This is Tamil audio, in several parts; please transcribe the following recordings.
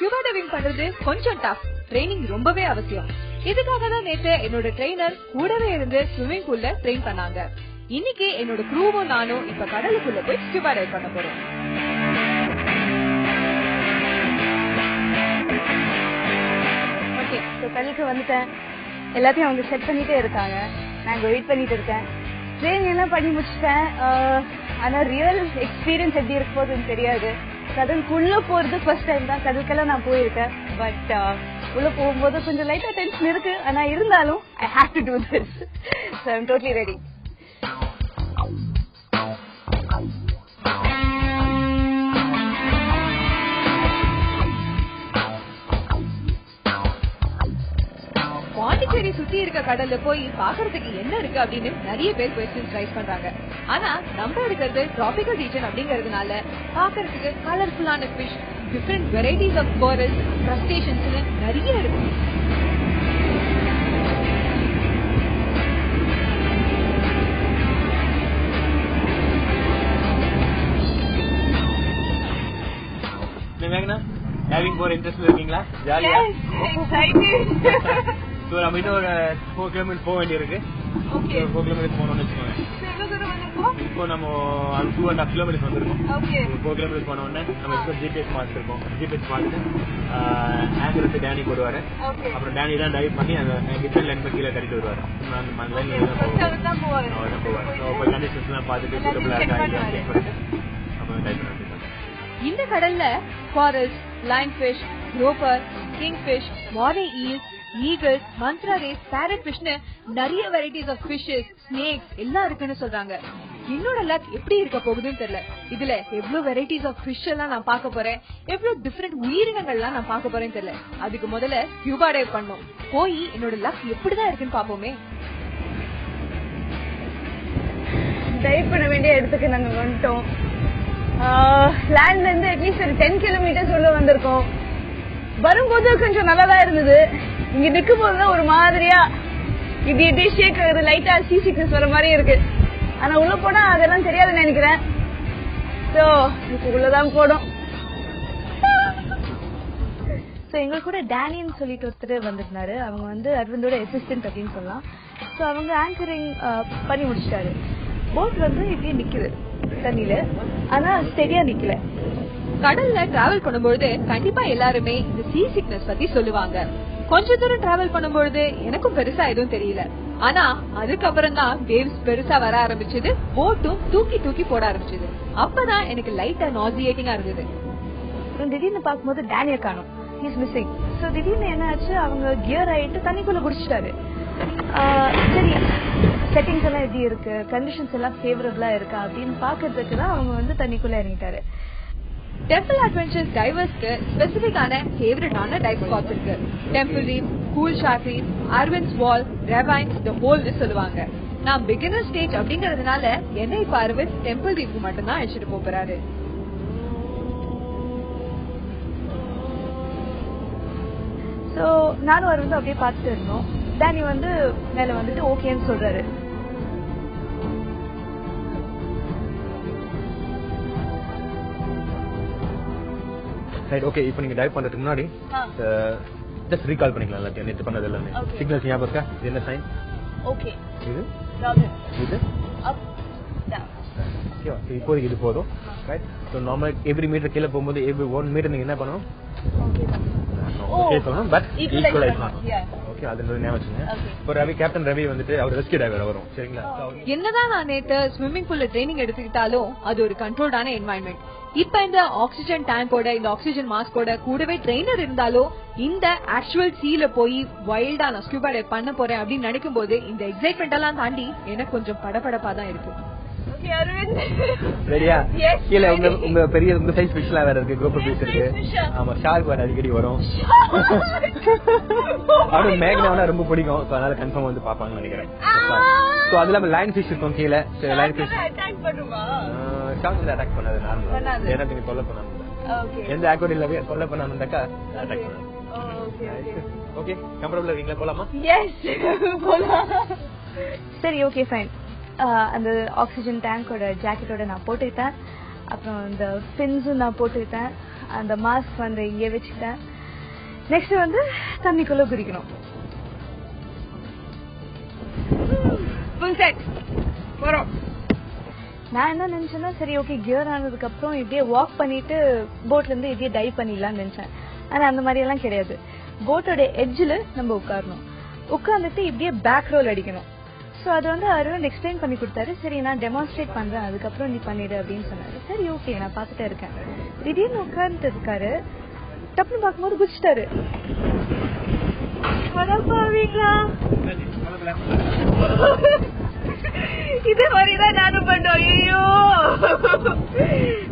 ஸ்கூபா டைவிங் பண்றது கொஞ்சம் டஃப், ட்ரைனிங் ரொம்பவே அவசியம். இதுக்காக தான் நேத்து என்னோட ட்ரெய்னர் கூடவே இருந்து ஸ்விம்மிங் பூல்ல ட்ரெயின் பண்ணாங்க. இன்னைக்கு என்னோட க்ரூவும் நானும் இப்ப கடலுக்குள்ள போய் ஸ்கூபா டைவ் பண்ண போறோம். ஓகே, கடலுக்கு வந்துட்டேன். எல்லாத்தையும் அவங்க செட் பண்ணிட்டே இருக்காங்க. நான் வெயிட் பண்ணிட்டு இருக்கேன். ட்ரெயின் எல்லாம் பண்ணி முடிச்சிட்டேன். ஆனா ரியல் எக்ஸ்பீரியன்ஸ் எப்படி இருக்க போகுதுன்னு தெரியாது. கடலுக்குள்ள போறது ஃபர்ஸ்ட் டைம் தான். கடலுக்கெல்லாம் நான் போயிருக்கேன். பட் உள்ள போகும்போது கொஞ்சம் லைட்டா டென்ஷன் இருக்கு. ஆனா இருந்தாலும் I have to do this. So I am totally ready. Pondicherry சுத்தி இருக்க கடல்ல போய் பாக்குறதுக்கு என்ன இருக்கு அப்படின்னு நிறைய பேர் क्वेश्चंस ரைஸ் பண்றாங்க. ஆனா நம்ம இருக்கிறது டிராபிக்கல் ரீஜன் அப்படிங்கறதுனால பாக்குறதுக்கு கலர்ஃபுல்லான fish, different varieties of corals, crustaceans நிறைய இருக்கு. டைவிங் போற இன்ட்ரெஸ்ட்ல இருக்கீங்களா? ஜாலியா சோ நம்ம இன்னும் ஒரு 4 கிலோமீட்டர் போக வேண்டியிருக்கு. ஓகே, 4 கிலோமீட்டர் போகணும்னு வச்சுக்கோங்க. இப்போ நம்ம 2.5 கிலோமீட்டர் வந்திருக்கோம். 4 கிலோமீட்டர் போன உடனே நம்ம இப்போ ஜிபிஎஸ் மாத்திருக்கோம். ஜிபிஎஸ் மாத்திட்டு ஆங்கர் வந்து டேனி போடுவாரு. அப்புறம் டேனி தான் டைவ் பண்ணி அந்த கிச்சன் லைன் கீழே கட்டிட்டு வருவாரு. அந்த லைன் தான் போவாரு. இப்போ கண்டிஷன்ஸ் எல்லாம் பார்த்துட்டு சூட்டபிளா இருக்கா செக் பண்ணிட்டு அப்புறம் டைவ் பண்ணுவாங்க. இந்த கடல்ல forest, line fish, grouper, king fish, moray eels, eagles, manta rays, parrot ஃபிஷ்னு நிறைய வெரைட்டிஸ் ஆஃப் ஃபிஷஸ், ஸ்னேக்ஸ் எல்லாம் இருக்குன்னு சொல்றாங்க. என்னோட லக் எப்படி இருக்க போகுதுன்னு தெரியல. இதுல எவ்வளவு வெரைட்டிஸ் ஆஃப் ஃபிஷ் எல்லாம் நான் பார்க்க போறேன், எவ்வளவு டிஃபரெண்ட் உயிரினங்கள்லாம் நான் பார்க்க போறேன்னு தெரியல. அதுக்கு முதல்ல ஸ்கூபா டைவ் பண்ணணும். போய் என்னோட லக் எப்படிதான் இருக்குன்னு பாப்போமே. டைவ் பண்ண வேண்டிய இடத்துக்கு நாங்க வந்துட்டோம். லேண்ட்ல இருந்து அட்லீஸ்ட் ஒரு 10 கிலோமீட்டர்ஸ் உள்ள வந்திருக்கோம். வரும்போது கொஞ்சம் நல்லாதான் இருந்தது. இங்க நிக்கும் போதுதான் ஒரு மாதிரியா இப்படி ஷேக் ஆகுது, லைட்டா சீ சிக்னஸ் வர மாதிரி இருக்கு. ஆனா உள்ள போனா அதெல்லாம் தெரியாதுன்னு நினைக்கிறேன். சோ இப்ப உள்ளதான் போடும். சோ எங்க கூட டேனின்னு சொல்லிட்டு ஒருத்தர் வந்திருந்தாரு. அவங்க வந்து அரவிந்தோட அசிஸ்டன்ட் அப்படின்னு சொல்லலாம். சோ அவங்க ஆங்கரிங் பண்ணி முடிச்சிட்டாரு. போட் வந்து இப்படியே நிக்குது தண்ணியில, ஆனா ஸ்டெடியா நிக்கல. கடல்ல டிராவல் பண்ணும்போது கண்டிப்பா எல்லாருமே இந்த சீ சிக்னஸ் பத்தி சொல்லுவாங்க. கொஞ்ச தூரம் டிராவல் பண்ணும்போது எனக்கும் பெருசா எதுவும் தெரியல. ஆனா அதுக்கப்புறம் தான் வேவ்ஸ் பெருசா வர ஆரம்பிச்சது. போட்டும் தூக்கி தூக்கி போட ஆரம்பிச்சது. அப்பதான் எனக்கு லைட்டா நாசியேட்டிங்கா இருந்தது. திடீர்னு பாக்கும்போது டேனியை காணோம். He's missing. சோ திடீர்னு என்ன ஆச்சு, அவங்க கியர் ஆயிட்டு தண்ணிக்குள்ள குடிச்சிட்டாரு. சரி, செட்டிங்ஸ் எல்லாம் எப்படி இருக்கு, கண்டிஷன்ஸ் எல்லாம் ஃபேவரபிளா இருக்கா அப்படின்னு பாக்குறதுக்கு தான் அவங்க வந்து தண்ணிக்குள்ள இறங்கிட்டாரு. டெம்பிள் அட்வென்ச்சர்ஸ் டைவர்ஸ்க்கு ஸ்பெசிபிக்கான ஃபேவரட்டான டைவ் ஸ்பாட்ஸ் இருக்கு. Temple reef, cool shark reef, Aravinds wall, ravines, the ஹோல்னு சொல்லுவாங்க. நான் பிகினர் ஸ்டேஜ் அப்படிங்கறதுனால என்னை இப்ப அரவிந்த் டெம்பிள் ரீஃப் மட்டும் தான் அழைச்சிட்டு போறாரு. சோ நானும் அரவிந்த் அப்படியே பார்த்துட்டு இருந்தோம். டேனி வந்து மேல வந்துட்டு ஓகேன்னு சொல்றாரு. Right, okay. இப்போ நீங்க டைவ் பண்றதுக்கு முன்னாடி ஜஸ்ட் ரீகால் பண்ணிக்கலாம் எல்லாத்தையும் நேத்து பண்ணது எல்லாமே. சிக்னல்ஸ் ஞாபகம் இருக்கா? இது என்ன சைன்? ஓகே, இது இது அப் டவுன். ஓகே, இப்போதைக்கு இது போதும். Right. So normal every meter கீழே போகும்போது எவ்ரி 1 மீட்டர் நீங்க என்ன பண்ணணும்? ஓகே சொல்லணும், பட் ஈக்குவலைஸ் பண்ணணும். ஓகே, அது ஞாபகம் வச்சுங்க. இப்போ ரவி, கேப்டன் ரவி வந்துட்டு அவர் ரெஸ்கியூ டைவர் வரும். சரிங்களா? என்னதான் நான் நேத்து ஸ்விம்மிங் பூல்ல ட்ரைனிங் எடுத்துக்கிட்டாலும் அது ஒரு கண்ட்ரோல்டான என்வாயன்மெண்ட். இப்ப இந்த ஆக்சிஜன் டேங்கோட, இந்த ஆக்சிஜன் மாஸ்கோட கூடவே ட்ரெயினர் இருந்தாலும் இந்த ஆக்சுவல் சீல போய் வைல்டா நான் ஸ்கூபா டைவ் பண்ண போறேன் அப்படின்னு நினைக்கும் போது இந்த எக்ஸைட்மெண்ட் எல்லாம் தாண்டி எனக்கு கொஞ்சம் படபடப்பா தான் இருக்கு. சரியா? கீழே உங்க பெரிய உங்க சைஸ் ஃபிஷ்லாம் வேற இருக்கு, குரூப் ஃபிஷ் இருக்கு. ஆமா, ஷார்க் வேற அடிக்கடி வரும். அவனுக்கு மேக்னா ரொம்ப பிடிக்கும். சோ அதனால கன்ஃபார்ம் வந்து பாப்பாங்கன்னு நினைக்கிறேன். சோ அது இல்லாம லைன் ஃபிஷ் இருக்கும் கீழே. லைன் ஃபிஷ் அட்டாக் பண்ணுமா? ஷார்க் வந்து அட்டாக் பண்ணாது. நார்மலா ஏன்னா நீங்க தொல்லை பண்ணாம எந்த ஆக்டிவிட்டில தொல்லை பண்ணாமட்டாக்கா அட்டாக் பண்ணாது. ஓகே, கம்ஃபர்டபிளா இருக்கீங்களா? போலாமா? எஸ், போலாம். சரி, ஓகே, ஃபைன். அந்த ஆக்சிஜன் டேங்கோட ஜாக்கெட்டோட நான் போட்டுக்கிட்டேன். அப்புறம் இந்த ஃபின்ஸும் நான் போட்டுக்கிட்டேன். அந்த மாஸ்க் வந்து இங்கே வச்சுக்கிட்டேன். நெக்ஸ்ட் வந்து தண்ணிக்குள்ள குதிக்கணும். ஃபுல் செட் போறோம். நான் என்ன நினைச்சேன்னா சரி ஓகே கியர் ஆனதுக்கு அப்புறம் இப்படியே வாக் பண்ணிட்டு போட்ல இருந்து இப்படியே டைவ் பண்ணிடலாம்னு நினைச்சேன். ஆனா அந்த மாதிரி எல்லாம் கிடையாது. போட்டோட எட்ஜில் நம்ம உட்காரணும். உட்கார்ந்துட்டு இப்படியே பேக் ரோல் அடிக்கணும். ஸோ அது வந்து அரவிந்த் எக்ஸ்பிளைன் பண்ணி கொடுத்தாரு. சரி நான் டெமான்ஸ்ட்ரேட் பண்றேன், அதுக்கப்புறம் நீ பண்ணிடு அப்படின்னு சொன்னாரு. சரி ஓகே நான் பார்த்துட்டே இருக்கேன். திடீர்னு உட்கார்ந்துட்டு இருக்காரு. டப்புன்னு பார்க்கும்போது குதிச்சிட்டாரு. இதே மாதிரிதான் நானும் பண்ணோம். ஐயோ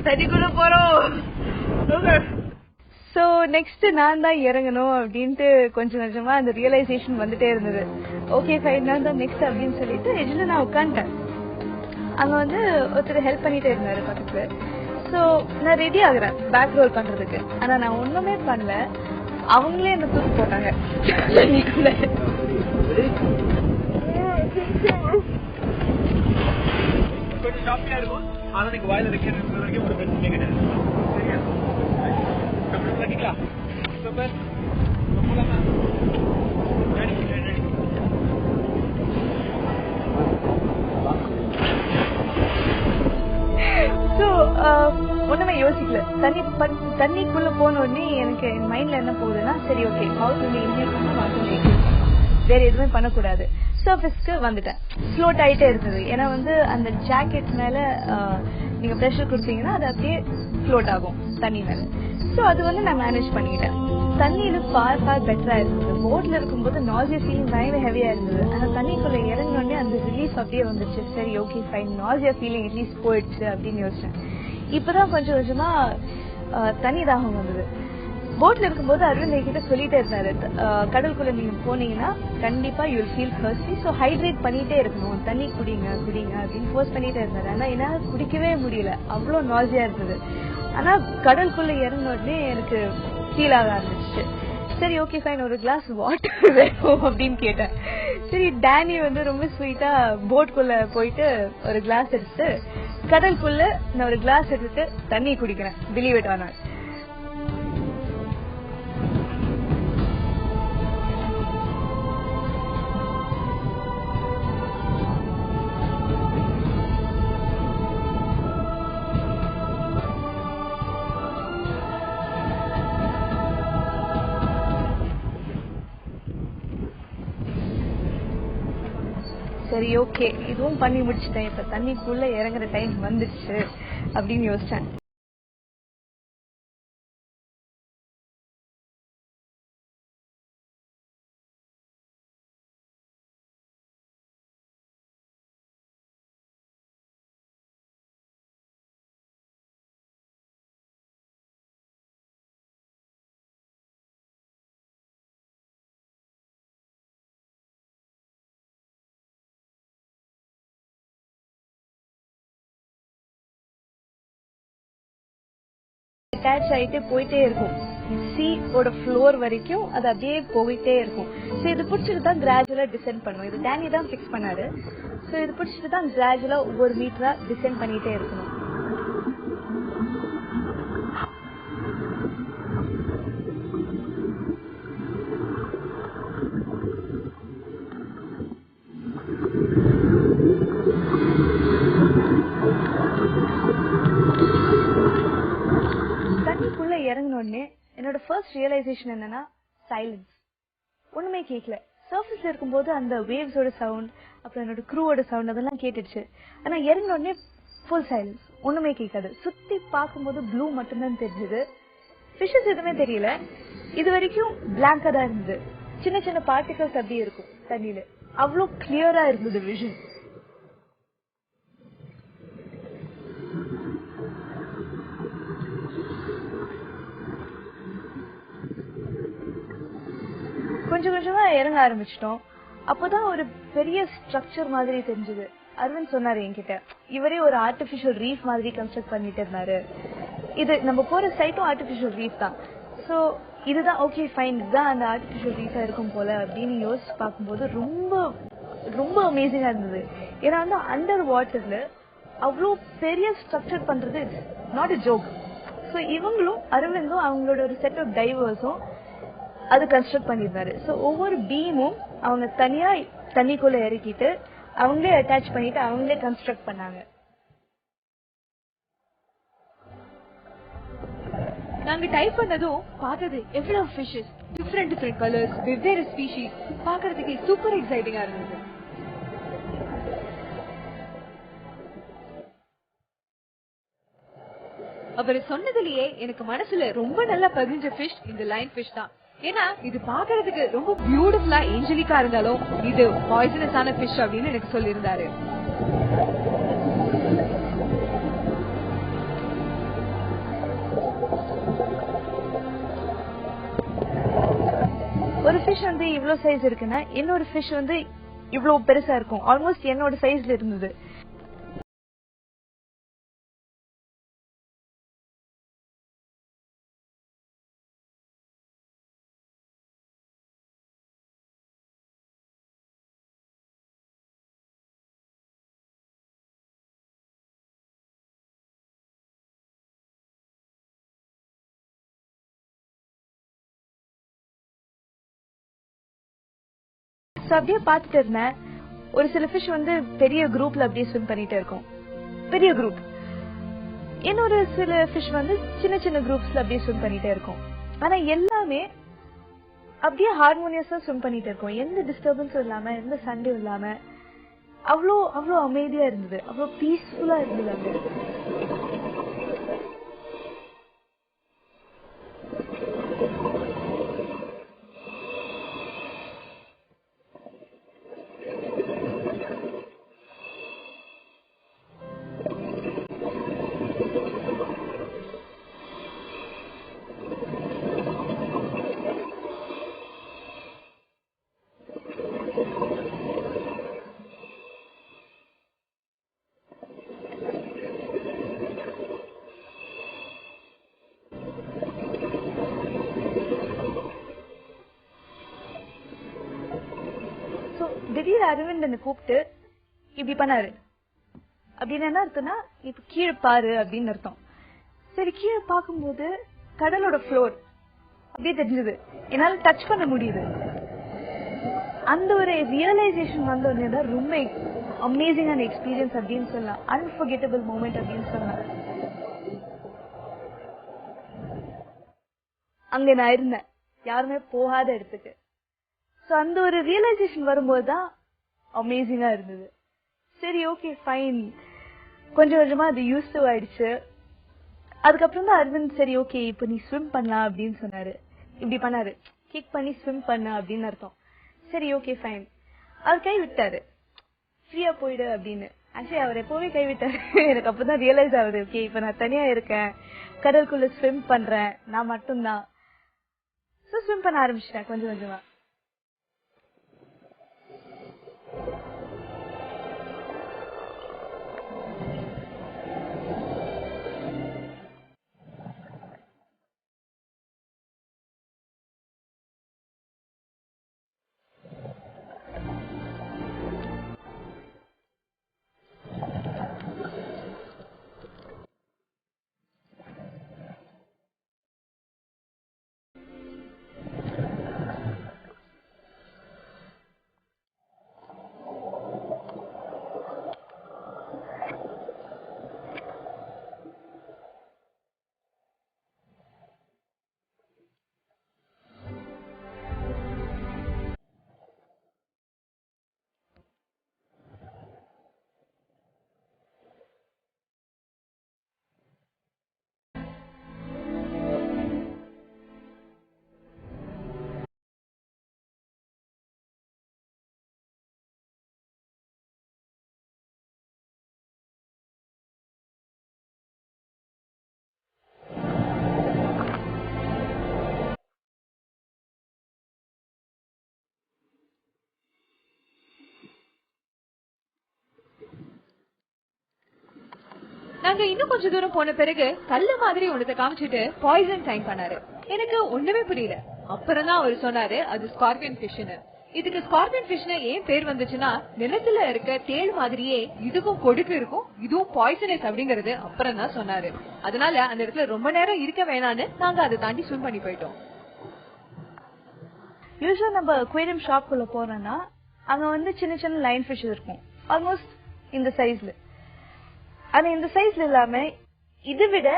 தண்ணிக்குள்ள போறோம். சோ நெக்ஸ்ட் நான் தான் இறங்கணும் அப்படின்ட்டு கொஞ்சம் கொஞ்சமா அந்த ரியலைசேஷன் வந்துட்டே இருந்தது. ஓகே ஃபைன் நான் தான் நெக்ஸ்ட் அப்படின்னு சொல்லிட்டு எஜ்ல நான் உட்காந்துட்டேன். அங்க வந்து ஒருத்தர் ஹெல்ப் பண்ணிட்டே இருந்தாரு பக்கத்துல. சோ நான் ரெடி ஆகுறேன் பேக் ரோல் பண்றதுக்கு. ஆனா நான் ஒண்ணுமே பண்ணல, அவங்களே என்ன தூக்கி போட்டாங்க. கொஞ்சம் ஷாப்பிங்கா இருக்கும். ஆனா நீங்க வாயில வைக்கிறது வரைக்கும் ஒரு பிரச்சனை கிடையாது. சரியா? சூப்பர். ஒண்ணுமே யோசிக்கல. தண்ணிக்குள்ள போன உடனே எனக்கு என் மைண்ட்ல என்ன போகுதுன்னா சரி ஓகே வேற எதுவுமே பண்ணக்கூடாது. சர்ஃபேஸ்க்கு வந்துட்டேன். ஃப்ளோட் ஆயிட்டே இருந்தது. ஏன்னா வந்து அந்த ஜாக்கெட் மேல நீங்க ப்ரெஷர் கொடுத்தீங்கன்னா அது அப்படியே ஃப்ளோட் ஆகும் தண்ணி மேல. சோ அது வந்து நான் மேனேஜ் பண்ணிக்கிட்டேன். தண்ணியில ஃபார் பெட்டரா இருந்தது. போட்ல இருக்கும்போது நாசியா ஃபீலிங் பயங்கர ஹெவியா இருந்தது. ஆனா தண்ணிக்குள்ள இறங்கினோடனே அந்த ரிலீஃப் அப்படியே வந்துச்சு. சரி okay fine nausea feeling at least போயிடுச்சு அப்படின்னு யோசிச்சேன். இப்பதான் கொஞ்சம் கொஞ்சமா தண்ணி தாகம் வந்தது. போட்ல இருக்கும்போது அரவிந்த் என்கிட்ட சொல்லிட்டே இருந்தாரு, கடலுக்குள்ள நீங்க போனீங்கன்னா கண்டிப்பா you will feel thirsty. So hydrate பண்ணிட்டே இருக்கணும், தண்ணி குடிங்க குடிங்க அப்படின்னு ஃபோர்ஸ் பண்ணிட்டே இருந்தாரு. ஆனா என்னால குடிக்கவே முடியல, அவ்வளவு நாசியா இருந்தது. ஆனா கடலுக்குள்ள இறங்கின உடனே எனக்கு ஃபீல் ஆக ஆரம்பிச்சு. சரி ஓகே ஃபைன் ஒரு கிளாஸ் வாட்டர் வேணும் அப்படின்னு கேட்டேன். சரி டேனி வந்து ரொம்ப ஸ்வீட்டா போட்குள்ள போயிட்டு ஒரு கிளாஸ் எடுத்து கடலுக்குள்ள நான் ஒரு கிளாஸ் எடுத்துட்டு தண்ணி குடிக்கிறேன். Believe it or not. சரி ஓகே இதுவும் பண்ணி முடிச்சுட்டேன், இப்ப தண்ணிக்குள்ள இறங்குற டைம் வந்துச்சு அப்படின்னு யோசிச்சேன். அட்டாச் ஆயிட்டே போயிட்டே இருக்கும். சீயோட ஃப்ளோர் வரைக்கும் அது அப்படியே போயிட்டே இருக்கும். சோ இது பிடிச்சிட்டு தான் கிராஜுவலா டிசைன் பண்ணுவோம். இது டேனி தான் பிக்ஸ் பண்ணாரு. சோ இது பிடிச்சிட்டு தான் கிராஜுவலா ஒவ்வொரு மீட்டரா டிசைன் பண்ணிட்டே இருக்கணும். தண்ணிக்குள்ள இறங்கின உடனே என்னோட ஃபர்ஸ்ட் ரியலைசேஷன் என்னன்னா சைலன்ஸ். ஒண்ணுமே கேட்கல. சர்ஃபேஸ்ல இருக்கும்போது அந்த வேவ்ஸோட சவுண்ட், அப்புறம் என்னோட க்ரூவோட சவுண்ட் அதெல்லாம் கேட்டுடுச்சு. ஆனா இறங்கின உடனே ஃபுல் சைலன்ஸ், ஒண்ணுமே கேட்காது. சுத்தி பார்க்கும்போது ப்ளூ மட்டும்தான் தெரிஞ்சது. ஃபிஷஸ் எதுவுமே தெரியல. இது வரைக்கும் பிளாங்கா தான் இருந்தது. சின்ன சின்ன பார்ட்டிகல்ஸ் அப்படியே இருக்கும் தண்ணியில. அவ்வளோ கிளியரா இருந்தது விஷன். கொஞ்சம் கொஞ்சமா இறங்க ஆரம்பிச்சிட்டோம். அப்பதான் ஒரு பெரிய ஸ்ட்ரக்சர் மாதிரி தெரிஞ்சது. அரவிந்த் சொன்னாரு என்கிட்ட, இவரே ஒரு ஆர்டிபிஷியல் ரீஃப் மாதிரி கன்ஸ்ட்ரக்ட் பண்ணிட்டு இருந்தாரு. இது நம்ம போற சைட்டும் ஆர்டிபிஷியல் ரீஃப் தான். சோ இதுதான் ஓகே ஃபைன், இதுதான் அந்த ஆர்டிபிஷியல் ரீஃபா இருக்கும் போல அப்படின்னு யோசிச்சு பார்க்கும்போது ரொம்ப ரொம்ப அமேசிங்கா இருந்தது. ஏன்னா வந்து அண்டர் வாட்டர்ல அவ்வளோ பெரிய ஸ்ட்ரக்சர் பண்றது நாட் எ ஜோக். ஸோ இவங்களும் அரவிந்தும் அவங்களோட ஒரு செட் ஆஃப் டைவர்ஸும் அது கன்ஸ்ட்ரக்ட் பண்ணிருந்தாரு. சோ ஒவ்வொரு பீமும் அவங்க தனியா தண்ணிக்குள்ள இறக்கிட்டு அவங்களே அட்டாச் பண்ணிட்டு அவங்களே கன்ஸ்ட்ரக்ட் பண்ணாங்க. நாங்க டைப் பண்ணதும் பார்த்தது எவ்வளவு ஃபிஷஸ், டிஃபரெண்ட் கலர்ஸ், வெவ்வேறு ஸ்பீஷீஸ், பாக்குறதுக்கு சூப்பர் எக்ஸைட்டிங்கா இருந்தது. அவர் சொன்னதுலயே எனக்கு மனசுல ரொம்ப நல்லா பதிஞ்ச ஃபிஷ் இந்த லைன் ஃபிஷ் தான். ஏன்னா இது பாக்குறதுக்கு ரொம்ப பியூட்டிஃபுல்லா ஏஞ்சலிக்கா இருந்தாலும் இது பாய்சனஸான ஃபிஷ் அப்படின்னு எனக்கு சொல்லியிருந்தாரு. ஒரு ஃபிஷ் வந்து இவ்வளவு சைஸ் இருக்குன்னா இன்னொரு ஃபிஷ் வந்து இவ்வளவு பெருசா இருக்கும். ஆல்மோஸ்ட் என்னோட சைஸ்ல இருந்தது. அப்படியே பாத்துட்டு இருந்தேன். ஒரு சில ஃபிஷ் வந்து பெரிய குரூப்ல அப்படியே ஸ்விம் பண்ணிட்டே இருக்கும், பெரிய குரூப். இன்னொரு சில ஃபிஷ் வந்து சின்ன சின்ன குரூப்ஸ்ல அப்படியே ஸ்விம் பண்ணிட்டே இருக்கும். ஆனா எல்லாமே அப்படியே ஹார்மோனியஸா ஸ்விம் பண்ணிட்டே இருக்கும். எந்த டிஸ்டர்பன்ஸும் இல்லாம, எந்த சண்டையும் இல்லாம அவ்வளோ அமைதியா இருந்தது, அவ்வளோ பீஸ்ஃபுல்லா இருந்தது. அது திடீர் அரவிந்த் என்ன கூப்பிட்டு இப்படி பண்ணாரு. அப்படின்னு என்ன அர்த்தம்னா, இப்ப கீழே பாரு அப்படின்னு அர்த்தம். சரி, கீழே பார்க்கும்போது கடலோட ஃப்ளோர் அப்படியே தெரிஞ்சது, என்னால டச் பண்ண முடியுது. அந்த ஒரு ரியலைசேஷன் வந்து ரொம்ப அமேசிங்கான எக்ஸ்பீரியன்ஸ் அப்படின்னு சொல்லலாம். அன்ஃபர்கெட்டபிள் மூமெண்ட் அப்படின்னு சொல்லலாம். அங்க நான் இருந்தேன், யாருமே போகாத இடத்துக்கு. சோ அந்த ஒரு ரியலைசேஷன் வரும்போதுதான் அமேசிங்கா இருந்தது. சரி, ஓகே, ஃபைன். கொஞ்சம் கொஞ்சமா அது யூஸ் டு ஆயிடுச்சு. அதுக்கப்புறம் தான் அரவிந்த் சரி ஓகே இப்ப நீ ஸ்விம் பண்ணலாம் அப்படின்னு சொன்னாரு. இப்படி பண்ணாரு, கிக் பண்ணி ஸ்விம் பண்ண அப்படின்னு அர்த்தம். சரி, ஓகே, ஃபைன். அவர் கை விட்டாரு, ஃப்ரீயா போயிடு அப்படின்னு. ஆக்சுவலி அவர் எப்பவுமே கை விட்டாரு. எனக்கு அப்பதான் ரியலைஸ் ஆகுது, ஓகே இப்ப நான் தனியா இருக்கேன், கடலுக்குள்ள ஸ்விம் பண்றேன், நான் மட்டும்தான். சோ ஸ்விம் பண்ண ஆரம்பிச்சிட்டேன் கொஞ்சம் கொஞ்சமா. நாங்க இன்னும் கொஞ்ச தூரம் போன பிறகு கல்லு மாதிரி ஒன்னத்தை காமிச்சிட்டு பாய்சன் சைன் பண்ணாரு. எனக்கு ஒண்ணுமே புரியல. அப்புறம் தான் அவர் சொன்னாரு அது ஸ்கார்பியன் ஃபிஷ்னு. இதுக்கு ஸ்கார்பியன் ஃபிஷ்னு ஏன் பேர் வந்துச்சுன்னா, நிலத்துல இருக்க தேள் மாதிரியே இதுக்கும் கொடுக்கு இருக்கும், இதுவும் பாய்சனஸ் அப்படிங்கறது அப்புறம் தான் சொன்னாரு. அதனால அந்த இடத்துல ரொம்ப நேரம் இருக்க வேணான்னு நாங்க அதை தாண்டி ஸ்விம் பண்ணி போயிட்டோம். யூஸ்வலா நம்ம அக்வேரியம் ஷாப்குள்ள போனோம்னா அங்க வந்து சின்ன சின்ன லைன் ஃபிஷ் இருக்கும், ஆல்மோஸ்ட் இந்த சைஸ்ல. ஆனா இந்த சைஸ்ல இல்லாம இதை விட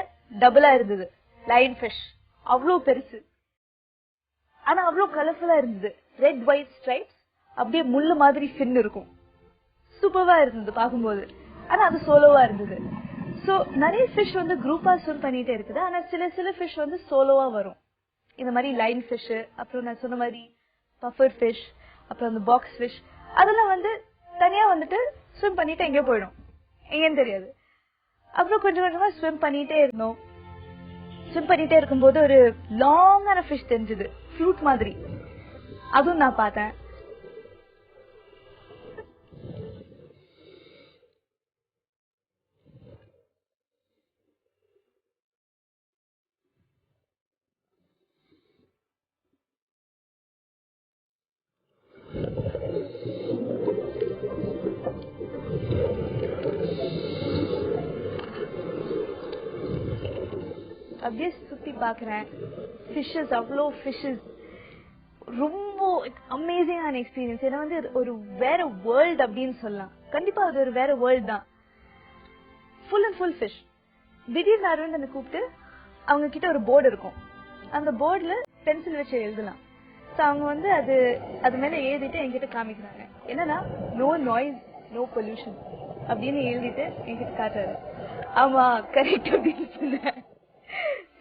டபுளா இருந்தது லைன் ஃபிஷ். அவ்வளவு பெருசு, ஆனா அவ்வளவு கலர்ஃபுல்லா இருந்தது. ரெட் ஒயிட் ஸ்ட்ரைப்ஸ், அப்படியே முள்ளு மாதிரி ஃபின் இருக்கும். சூப்பர்வா இருந்தது பாக்கும்போது. ஆனா அது சோலோவா இருந்தது. சோ நிறைய ஃபிஷ் வந்து குரூப்பா ஸ்விம் பண்ணிட்டே இருக்குது. ஆனா சில ஃபிஷ் வந்து சோலோவா வரும். இந்த மாதிரி லைன் ஃபிஷ், அப்புறம் நான் சொன்ன மாதிரி பஃபர் ஃபிஷ், அப்புறம் அந்த பாக்ஸ் ஃபிஷ், அதெல்லாம் வந்து தனியா வந்துட்டு ஸ்விம் பண்ணிட்டு எங்கேயோ போயிடும், எங்கேன்னு தெரியாது. அப்புறம் கொஞ்சம் கொஞ்சமா ஸ்விம் பண்ணிட்டே இருந்தோம். ஸ்விம் பண்ணிட்டே இருக்கும்போது ஒரு லாங்கான ஃபிஷ் தெரிஞ்சது, ஃப்ளூட் மாதிரி. அதுவும் நான் பார்த்தேன். அப்படியே சுத்தி பாக்குறேன். ஃபிஷஸ், அவ்வளோ ஃபிஷஸ். ரொம்ப அமேசிங்கான எக்ஸ்பீரியன்ஸ். ஏன்னா வந்து ஒரு வேற வேர்ல்ட் அப்படின்னு சொல்லலாம். கண்டிப்பா அது ஒரு வேற வேர்ல்ட் தான். Full and full fish. திடீர்னு அரவிந்த் என்ன கூப்பிட்டு, அவங்க கிட்ட ஒரு போர்டு இருக்கும். அந்த போர்டுல பென்சில் வச்சு எழுதலாம். ஸோ அவங்க வந்து அது மேல எழுதிட்டு என்கிட்ட காமிக்கிறாங்க. என்னன்னா நோ நாய்ஸ், நோ பொல்யூஷன் அப்படின்னு எழுதிட்டு என்கிட்ட காட்டுறாரு. ஆமா கரெக்ட் அப்படின்னு சொன்னேன்.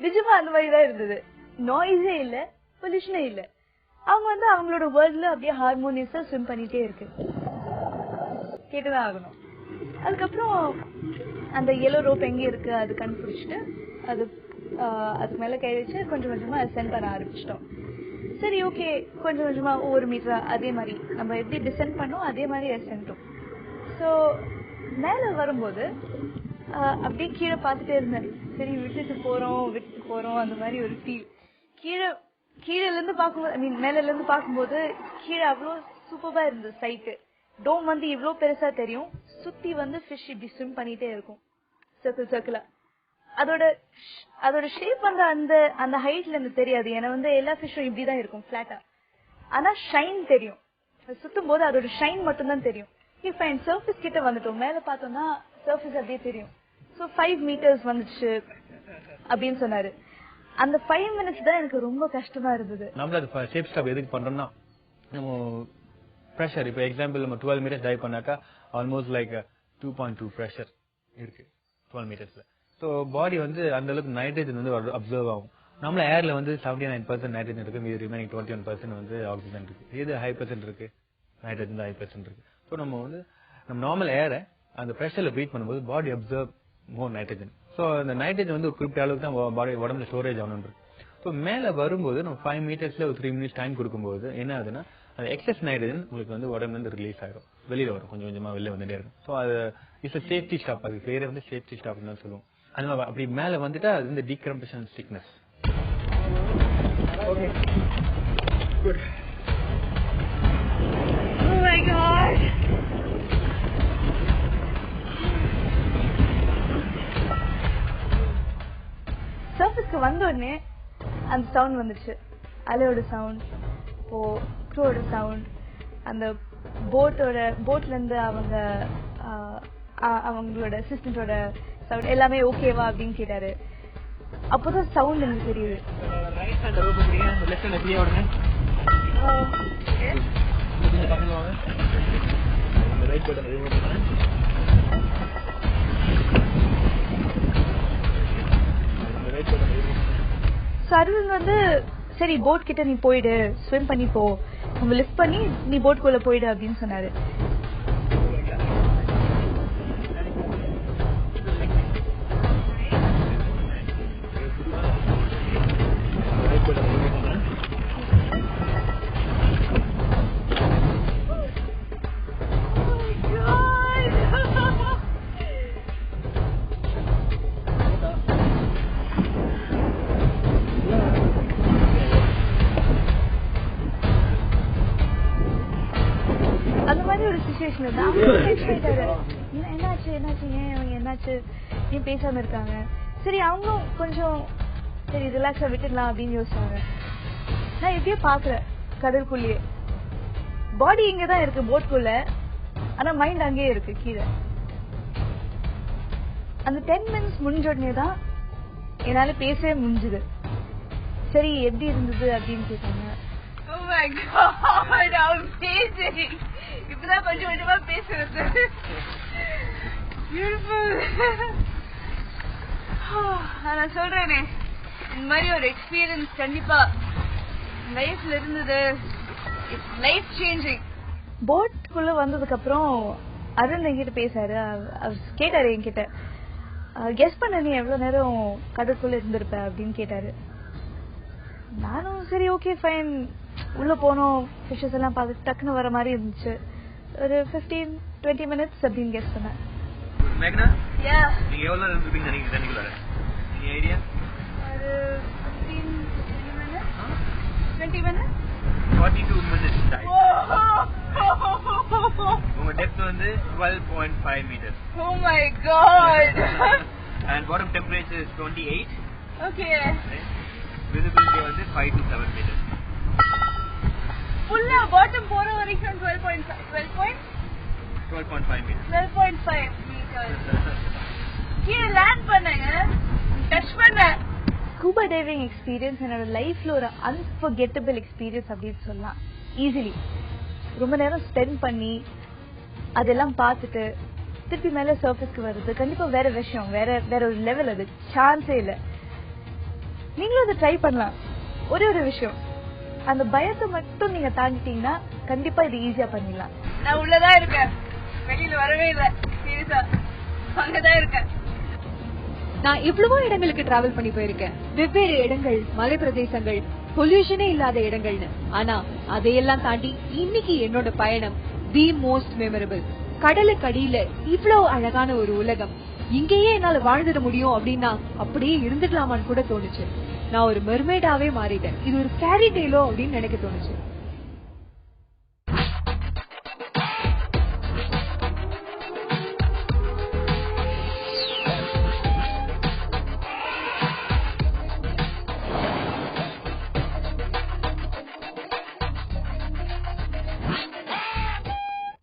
நிஜமா அந்த மாதிரிதான் இருந்தது. நாய்ஸே இல்ல, பொல்யூஷனே இல்ல. அவங்க வந்து அவங்களோட வேர்ல்ட்ல அப்படியே ஹார்மோனியஸா ஸ்விம் பண்ணிட்டே இருக்கு. கேட்டுதான் ஆகணும். அதுக்கப்புறம் அந்த எல்லோ ரோப் எங்க இருக்கு அது கண்டுபிடிச்சிட்டு அதுக்கு மேல கை வச்சு கொஞ்சம் கொஞ்சமா அசென்ட் பண்ண ஆரம்பிச்சிட்டோம். சரி ஓகே, கொஞ்சம் கொஞ்சமா ஒவ்வொரு மீட்டரா அதே மாதிரி நம்ம எப்படி டிசென்ட் பண்ணோம் அதே மாதிரி அசென்ட்டும். ஸோ மேல வரும்போது அப்படியே கீழே பார்த்துட்டே இருந்தேன். சரி விட்டுட்டு போறோம் அந்த மாதிரி ஒரு ஃபீல். கீழே இருந்து பார்க்கும்போது, ஐ மீன் மேல இருந்து பார்க்கும்போது கீழே அவ்வளோ சூப்பரா இருந்தது சைட்டு. டோம் வந்து இவ்வளோ பெருசா தெரியும். சுத்தி வந்து ஃபிஷ் இப்படி ஸ்விம் பண்ணிட்டே இருக்கும் சர்க்கிளா. அதோட ஷேப் வந்து அந்த ஹைட்ல இருந்து தெரியாது. ஏன்னா வந்து எல்லா ஃபிஷ்ஷும் இப்படிதான் இருக்கும் பிளாட்டா. ஆனா ஷைன் தெரியும். சுத்தும் போது அதோட ஷைன் மட்டும் தான் தெரியும். ஃபைன், சர்ஃபேஸ் கிட்ட வந்துட்டோம். மேல பார்த்தோம்னா சர்ஃபேஸ் அப்படியே தெரியும். ஸோ 5 மீட்டர்ஸ் வந்துச்சு அப்படின்னு சொன்னாரு. அந்த 5 மினிட்ஸ் தான் எனக்கு ரொம்ப கஷ்டமா இருந்தது. நம்மள அது ஷேப் ஸ்டாப் எதுக்கு பண்றோம்னா, நம்ம பிரஷர், இப்போ எக்ஸாம்பிள் நம்ம 12 மீட்டர்ஸ் டைவ் பண்ணாக்கா ஆல்மோஸ்ட் லைக் 2.2 பிரஷர் இருக்கு 12 மீட்டர்ஸ்ல. ஸோ பாடி வந்து அந்த அளவுக்கு நைட்ரஜன் வந்து அப்சர்வ் ஆகும். நம்மள ஏர்ல வந்து 79% நைட்ரஜன் இருக்கு, மீது ரிமைனிங் 21% வந்து ஆக்சிஜன் இருக்கு. எது ஹை பர்சன்ட் இருக்கு? நைட்ரஜன் தான் ஹை பர்சன்ட் இருக்கு. ஸோ நம்ம வந்து நம்ம நார்மல் ஏரை அந்த பிரஷர்ல ப்ரீத் பண்ணும்போது பாடி அப்சர்வ் மோர் நைட்ரஜன். ஸோ அந்த நைட்ரஜன் வந்து ஒரு குறிப்பிட்ட அளவுக்கு தான் பாடி உடம்புல ஸ்டோரேஜ் ஆகணும். ஸோ மேல வரும்போது நம்ம 5 மீட்டர்ஸ்ல ஒரு 3 மினிட்ஸ் டைம் கொடுக்கும்போது என்ன ஆகுதுன்னா, அந்த எக்ஸஸ் நைட்ரஜன் உங்களுக்கு வந்து உடம்புல இருந்து ரிலீஸ் ஆயிடும், வெளியில வரும், கொஞ்சம் கொஞ்சமா வெளில வந்துட்டே இருக்கும். ஸோ அது இட்ஸ் அ சேஃப்டி ஸ்டாப். அது பேரே வந்து சேஃப்டி ஸ்டாப் தான் சொல்லுவோம். அதனால அப்படி மேல வந்துட்டா அது வந்து decompression sickness. Okay good. Oh my god. சர்ஃபேஸ்க்கு வந்த உடனே அந்த சவுண்ட் வந்துச்சு. அலையோட சவுண்ட், க்ரோட சவுண்ட், அந்த போட்ல இருந்து அவங்களோட அசிஸ்டன்டோட சவுண்ட் எல்லாமே ஓகேவா அப்படின்னு கேட்டாரு. அப்போதான் சவுண்ட் எனக்கு தெரியுது. அரவிந்த் வந்து சரி போட் கிட்ட நீ போயிடு, ஸ்விம் பண்ணி போ, நம்ம லிஃப்ட் பண்ணி நீ போட்குள்ள போயிடு அப்படின்னு சொன்னாரு. என்னாச்சு ஏன் பேசாம இருக்காங்க? சரி அவங்களும் கொஞ்சம் சரி ரிலாக்ஸா விட்டுடலாம் அப்படின்னு யோசிச்சாங்க. நான் எப்படியோ பாக்குறேன், கடலுக்குள்ளேயே. பாடி இங்கதான் இருக்கு போட்குள்ள, ஆனா மைண்ட் அங்கேயே இருக்கு கீழே. அந்த 10 minutes முடிஞ்ச உடனே தான் என்னால பேசவே முடிஞ்சது. சரி எப்படி இருந்தது அப்படின்னு கேட்டாங்க. இப்பதான் கொஞ்சம் கொஞ்சமா பேசுறது. நான் சொல்றேனே, இந்த மாதிரி ஒரு எக்ஸ்பீரியன்ஸ் கண்டிப்பா லைஃப்ல இருந்தது. It's life changing. போட்குள்ள வந்ததுக்கு அப்புறம் அருண் என்கிட்ட பேசாரு. அவர் கேட்டாரு என்கிட்ட, கெஸ் பண்ண நீ எவ்வளவு நேரம் கடற்குள்ள இருந்திருப்ப அப்படின்னு கேட்டாரு. நானும் சரி ஓகே ஃபைன், உள்ள போனோம், ஃபிஷஸ் எல்லாம் பார்த்து டக்குன்னு வர மாதிரி இருந்துச்சு. ஒரு 15-20 minutes அப்படின்னு கெஸ் பண்ணேன். மேக்னா நீங்க எவ்வளவு நேரம் இருப்பீங்க நினைக்கிறீங்க தண்ணிக்குள்ள? நீ ஐடியா? ஒரு 15-20 minutes. 42 minutes time. உங்க டெப்த் வந்து 12.5 meters. Oh my god. And bottom temperature is 28. Okay. Right? Visibility வந்து 5 to 7 meters. Full bottom போற வரைக்கும் 12.5 meters. 12.5 meters. கீழ லேண்ட் பண்ணேங்க, டச் பண்ணேன். ஸ்கூபா டைவிங் எக்ஸ்பீரியன்ஸ் என்னோட லைஃப்ல ஒரு அன்ஃபர்கெட்டபிள் எக்ஸ்பீரியன்ஸ் அப்படின்னு சொல்லலாம். ஈஸிலி ரொம்ப நேரம் ஸ்பெண்ட் பண்ணி அதெல்லாம் பார்த்துட்டு திருப்பி மேல சர்ஃபேஸ்க்கு வருது கண்டிப்பா வேற விஷயம், வேற ஒரு லெவல். அது சான்ஸே இல்லை. நீங்களும் அதை ட்ரை பண்ணலாம். ஒரே ஒரு விஷயம், அந்த பயத்தை மட்டும் நீங்க தாண்டிட்டீங்கன்னா கண்டிப்பா இது ஈஸியா பண்ணிடலாம். நான் உள்ளதான் இருக்கேன், வெளியில வரவே இல்லை. சீரியஸா அங்கதான் இருக்கேன். நான் இவ்வளவோ இடங்களுக்கு டிராவல் பண்ணி போயிருக்கேன், வெவ்வேறு இடங்கள், மலை பிரதேசங்கள், பொல்யூஷனே இல்லாத இடங்கள்னு. ஆனா அதையெல்லாம் தாண்டி இன்னைக்கு என்னோட பயணம் தி மோஸ்ட் மெமரபிள். கடலுக்கு அடியில இவ்வளவு அழகான ஒரு உலகம், இங்கேயே என்னால வாழ்ந்துட முடியும் அப்படின்னா அப்படியே இருந்துக்கலாமான்னு கூட தோணுச்சு. நான் ஒரு மெர்மைடாவே மாறிட்டேன். இது ஒரு ஃபேரி டேலோ அப்படின்னு நினைக்க தோணுச்சு.